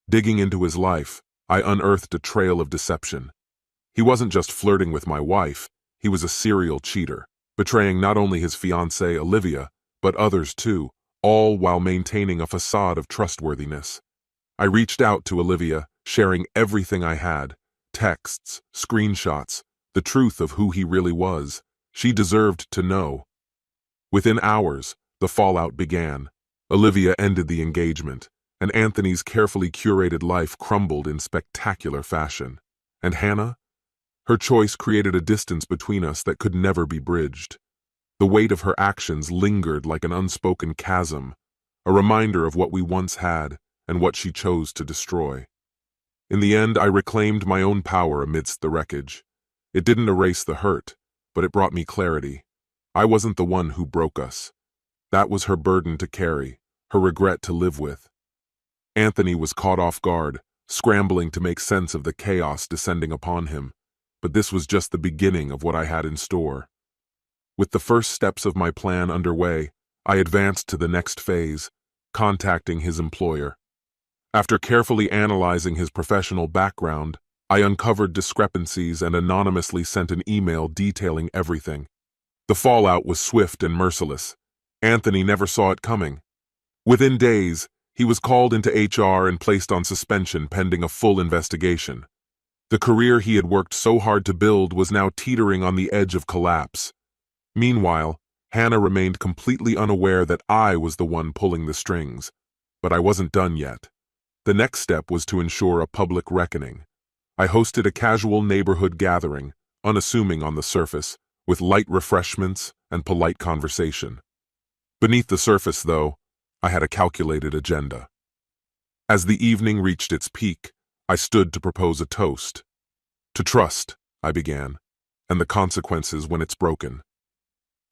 Digging into his life, I unearthed a trail of deception. He wasn't just flirting with my wife, he was a serial cheater, betraying not only his fiancée Olivia, but others too, all while maintaining a facade of trustworthiness. I reached out to Olivia, sharing everything I had: texts, screenshots, the truth of who he really was. She deserved to know. Within hours, the fallout began. Olivia ended the engagement, and Anthony's carefully curated life crumbled in spectacular fashion. And Hannah? Her choice created a distance between us that could never be bridged. The weight of her actions lingered like an unspoken chasm, a reminder of what we once had and what she chose to destroy. In the end, I reclaimed my own power amidst the wreckage. It didn't erase the hurt, but it brought me clarity. I wasn't the one who broke us. That was her burden to carry, her regret to live with. Anthony was caught off guard, scrambling to make sense of the chaos descending upon him. But this was just the beginning of what I had in store. With the first steps of my plan underway, I advanced to the next phase, contacting his employer. After carefully analyzing his professional background, I uncovered discrepancies and anonymously sent an email detailing everything. The fallout was swift and merciless. Anthony never saw it coming. Within days, he was called into HR and placed on suspension pending a full investigation. The career he had worked so hard to build was now teetering on the edge of collapse. Meanwhile, Hannah remained completely unaware that I was the one pulling the strings. But I wasn't done yet. The next step was to ensure a public reckoning. I hosted a casual neighborhood gathering, unassuming on the surface, with light refreshments and polite conversation. Beneath the surface, though, I had a calculated agenda. As the evening reached its peak, I stood to propose a toast. "To trust," I began, "and the consequences when it's broken."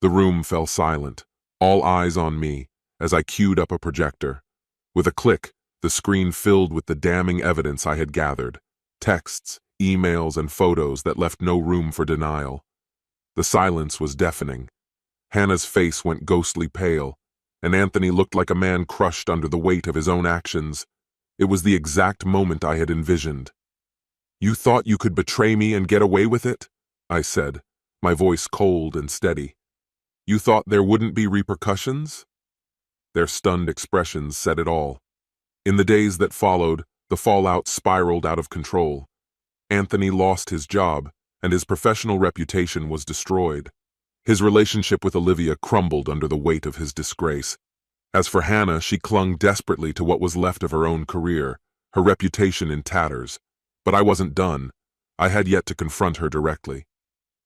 The room fell silent, all eyes on me, as I queued up a projector. With a click, the screen filled with the damning evidence I had gathered: texts, emails, and photos that left no room for denial. The silence was deafening. Hannah's face went ghostly pale, and Anthony looked like a man crushed under the weight of his own actions. It was the exact moment I had envisioned. "You thought you could betray me and get away with it?" I said, my voice cold and steady. "You thought there wouldn't be repercussions?" Their stunned expressions said it all. In the days that followed, the fallout spiraled out of control. Anthony lost his job, and his professional reputation was destroyed. His relationship with Olivia crumbled under the weight of his disgrace. As for Hannah, she clung desperately to what was left of her own career, her reputation in tatters. But I wasn't done. I had yet to confront her directly.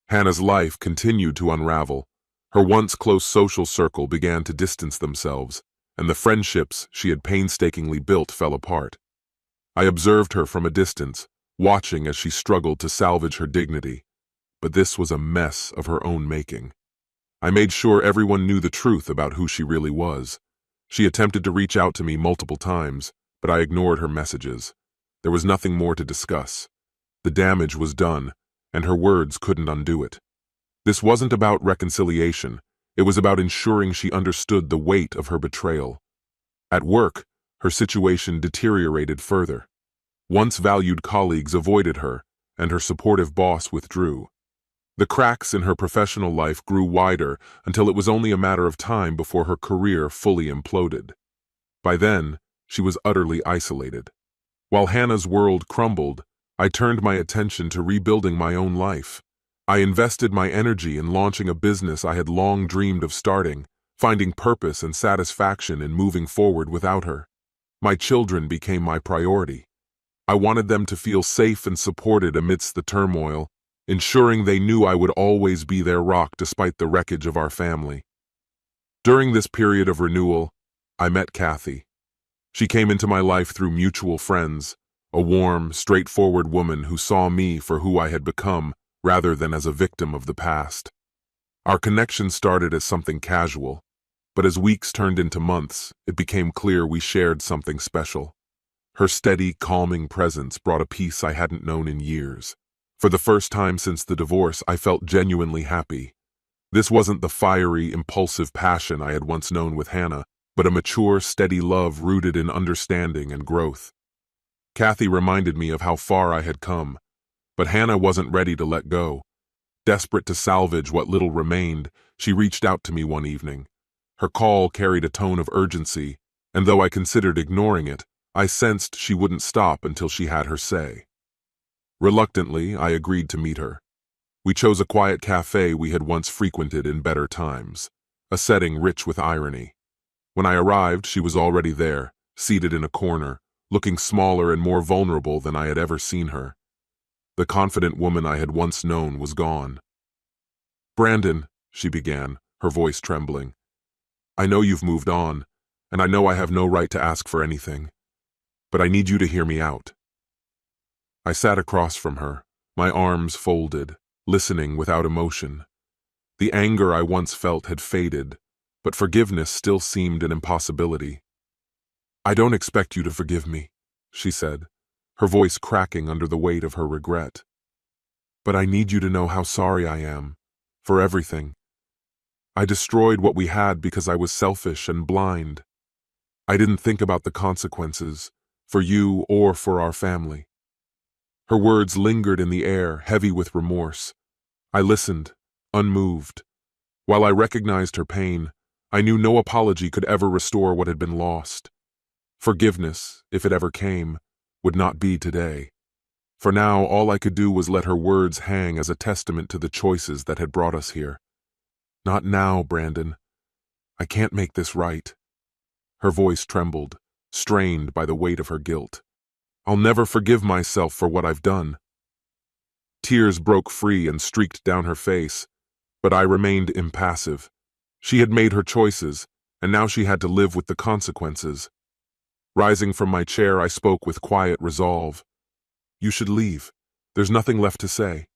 Hannah's life continued to unravel. Her once close social circle began to distance themselves, and the friendships she had painstakingly built fell apart. I observed her from a distance, watching as she struggled to salvage her dignity. But this was a mess of her own making. I made sure everyone knew the truth about who she really was. She attempted to reach out to me multiple times, but I ignored her messages. There was nothing more to discuss. The damage was done, and her words couldn't undo it. This wasn't about reconciliation. It was about ensuring she understood the weight of her betrayal. At work, her situation deteriorated further. Once valued colleagues avoided her, and her supportive boss withdrew. The cracks in her professional life grew wider until it was only a matter of time before her career fully imploded. By then, she was utterly isolated. While Hannah's world crumbled, I turned my attention to rebuilding my own life. I invested my energy in launching a business I had long dreamed of starting, finding purpose and satisfaction in moving forward without her. My children became my priority. I wanted them to feel safe and supported amidst the turmoil, ensuring they knew I would always be their rock despite the wreckage of our family. During this period of renewal, I met Kathy. She came into my life through mutual friends, a warm, straightforward woman who saw me for who I had become rather than as a victim of the past. Our connection started as something casual, but as weeks turned into months, it became clear we shared something special. Her steady, calming presence brought a peace I hadn't known in years. For the first time since the divorce, I felt genuinely happy. This wasn't the fiery, impulsive passion I had once known with Hannah, but a mature, steady love rooted in understanding and growth. Kathy reminded me of how far I had come, but Hannah wasn't ready to let go. Desperate to salvage what little remained, she reached out to me one evening. Her call carried a tone of urgency, and though I considered ignoring it, I sensed she wouldn't stop until she had her say. Reluctantly, I agreed to meet her. We chose a quiet cafe we had once frequented in better times, a setting rich with irony. When I arrived, she was already there, seated in a corner, looking smaller and more vulnerable than I had ever seen her. The confident woman I had once known was gone. "Brandon," she began, her voice trembling, "I know you've moved on, and I know I have no right to ask for anything, but I need you to hear me out." I sat across from her, my arms folded, listening without emotion. The anger I once felt had faded, but forgiveness still seemed an impossibility. "I don't expect you to forgive me," she said, her voice cracking under the weight of her regret. "But I need you to know how sorry I am, for everything. I destroyed what we had because I was selfish and blind. I didn't think about the consequences, for you or for our family." Her words lingered in the air, heavy with remorse. I listened, unmoved. While I recognized her pain, I knew no apology could ever restore what had been lost. Forgiveness, if it ever came, would not be today. For now, all I could do was let her words hang as a testament to the choices that had brought us here. "Not now, Brandon. I can't make this right." Her voice trembled, strained by the weight of her guilt. "I'll never forgive myself for what I've done." Tears broke free and streaked down her face, but I remained impassive. She had made her choices, and now she had to live with the consequences. Rising from my chair, I spoke with quiet resolve. "You should leave. There's nothing left to say."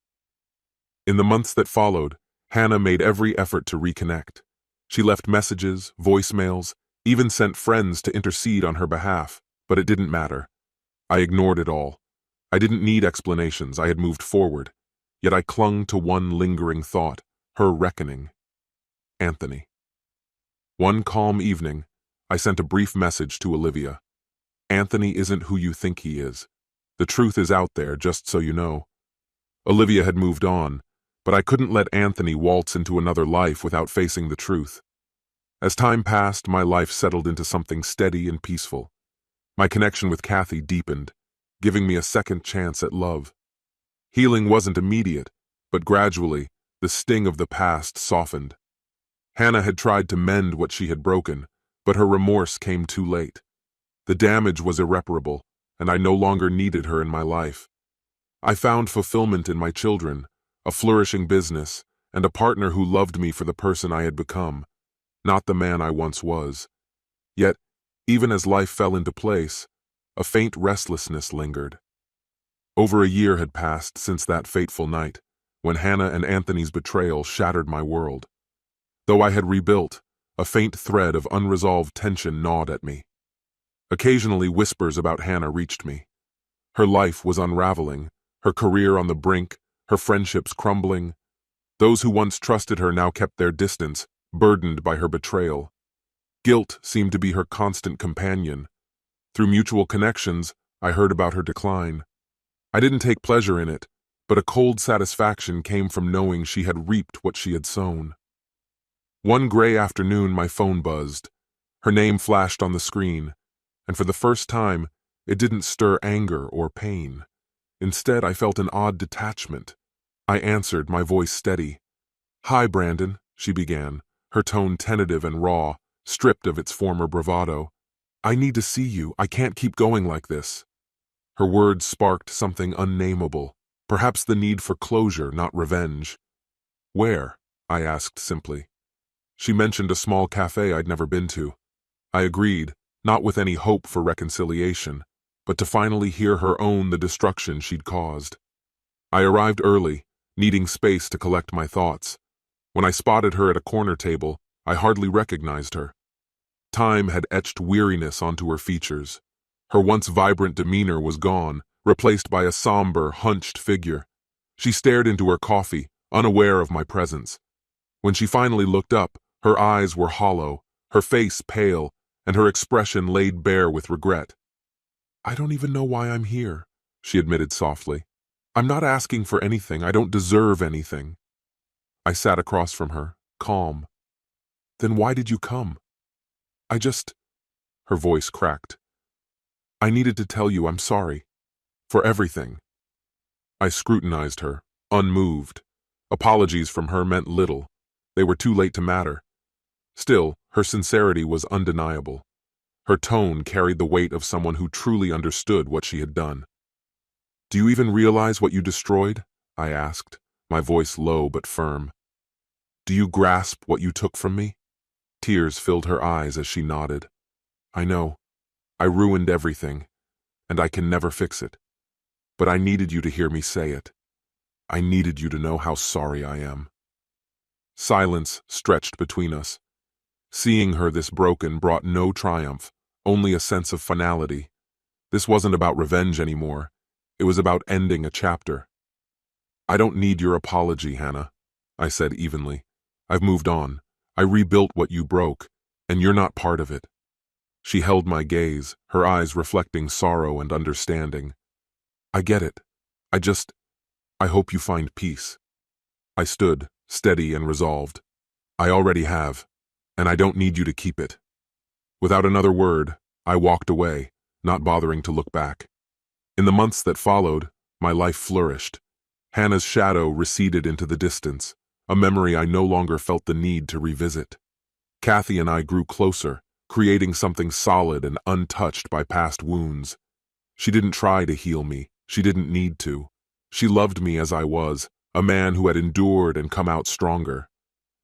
In the months that followed, Hannah made every effort to reconnect. She left messages, voicemails, even sent friends to intercede on her behalf, but it didn't matter. I ignored it all. I didn't need explanations, I had moved forward. Yet I clung to one lingering thought, her reckoning. Anthony. One calm evening, I sent a brief message to Olivia. "Anthony isn't who you think he is. The truth is out there, just so you know." Olivia had moved on, but I couldn't let Anthony waltz into another life without facing the truth. As time passed, my life settled into something steady and peaceful. My connection with Kathy deepened, giving me a second chance at love. Healing wasn't immediate, but gradually, the sting of the past softened. Hannah had tried to mend what she had broken, but her remorse came too late. The damage was irreparable, and I no longer needed her in my life. I found fulfillment in my children, a flourishing business, and a partner who loved me for the person I had become, not the man I once was. Yet, even as life fell into place, a faint restlessness lingered. Over a year had passed since that fateful night, when Hannah and Anthony's betrayal shattered my world. Though I had rebuilt, a faint thread of unresolved tension gnawed at me. Occasionally, whispers about Hannah reached me. Her life was unraveling, her career on the brink, her friendships crumbling. Those who once trusted her now kept their distance, burdened by her betrayal. Guilt seemed to be her constant companion. Through mutual connections, I heard about her decline. I didn't take pleasure in it, but a cold satisfaction came from knowing she had reaped what she had sown. One gray afternoon, my phone buzzed. Her name flashed on the screen, and for the first time, it didn't stir anger or pain. Instead, I felt an odd detachment. I answered, my voice steady. "Hi, Brandon," she began, her tone tentative and raw, stripped of its former bravado. "I need to see you. I can't keep going like this." Her words sparked something unnameable, perhaps the need for closure, not revenge. "Where?" I asked simply. She mentioned a small cafe I'd never been to. I agreed, not with any hope for reconciliation, but to finally hear her own the destruction she'd caused. I arrived early, needing space to collect my thoughts. When I spotted her at a corner table, I hardly recognized her. Time had etched weariness onto her features. Her once vibrant demeanor was gone, replaced by a somber, hunched figure. She stared into her coffee, unaware of my presence. When she finally looked up, her eyes were hollow, her face pale, and her expression laid bare with regret. "I don't even know why I'm here," she admitted softly. "I'm not asking for anything. I don't deserve anything." I sat across from her, calm. "Then why did you come?" Her voice cracked. "I needed to tell you I'm sorry. For everything." I scrutinized her, unmoved. Apologies from her meant little. They were too late to matter. Still, her sincerity was undeniable. Her tone carried the weight of someone who truly understood what she had done. "Do you even realize what you destroyed?" I asked, my voice low but firm. "Do you grasp what you took from me?" Tears filled her eyes as she nodded. "I know. I ruined everything, and I can never fix it. But I needed you to hear me say it. I needed you to know how sorry I am." Silence stretched between us. Seeing her this broken brought no triumph, only a sense of finality. This wasn't about revenge anymore. It was about ending a chapter. "I don't need your apology, Hannah," I said evenly. "I've moved on. I rebuilt what you broke, and you're not part of it." She held my gaze, her eyes reflecting sorrow and understanding. "I get it. I hope you find peace." I stood, steady and resolved. "I already have, and I don't need you to keep it." Without another word, I walked away, not bothering to look back. In the months that followed, my life flourished. Hannah's shadow receded into the distance, a memory I no longer felt the need to revisit. Kathy and I grew closer, creating something solid and untouched by past wounds. She didn't try to heal me. She didn't need to. She loved me as I was, a man who had endured and come out stronger.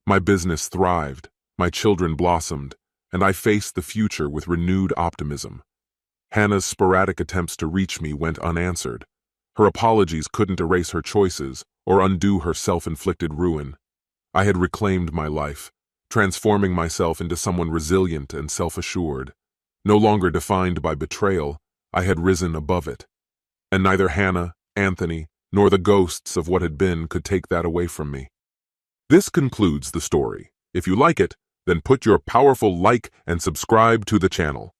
My business thrived, my children blossomed, and I faced the future with renewed optimism. Hannah's sporadic attempts to reach me went unanswered. Her apologies couldn't erase her choices or undo her self-inflicted ruin. I had reclaimed my life, transforming myself into someone resilient and self-assured. No longer defined by betrayal, I had risen above it. And neither Hannah, Anthony, nor the ghosts of what had been could take that away from me. This concludes the story. If you like it, then put your powerful like and subscribe to the channel.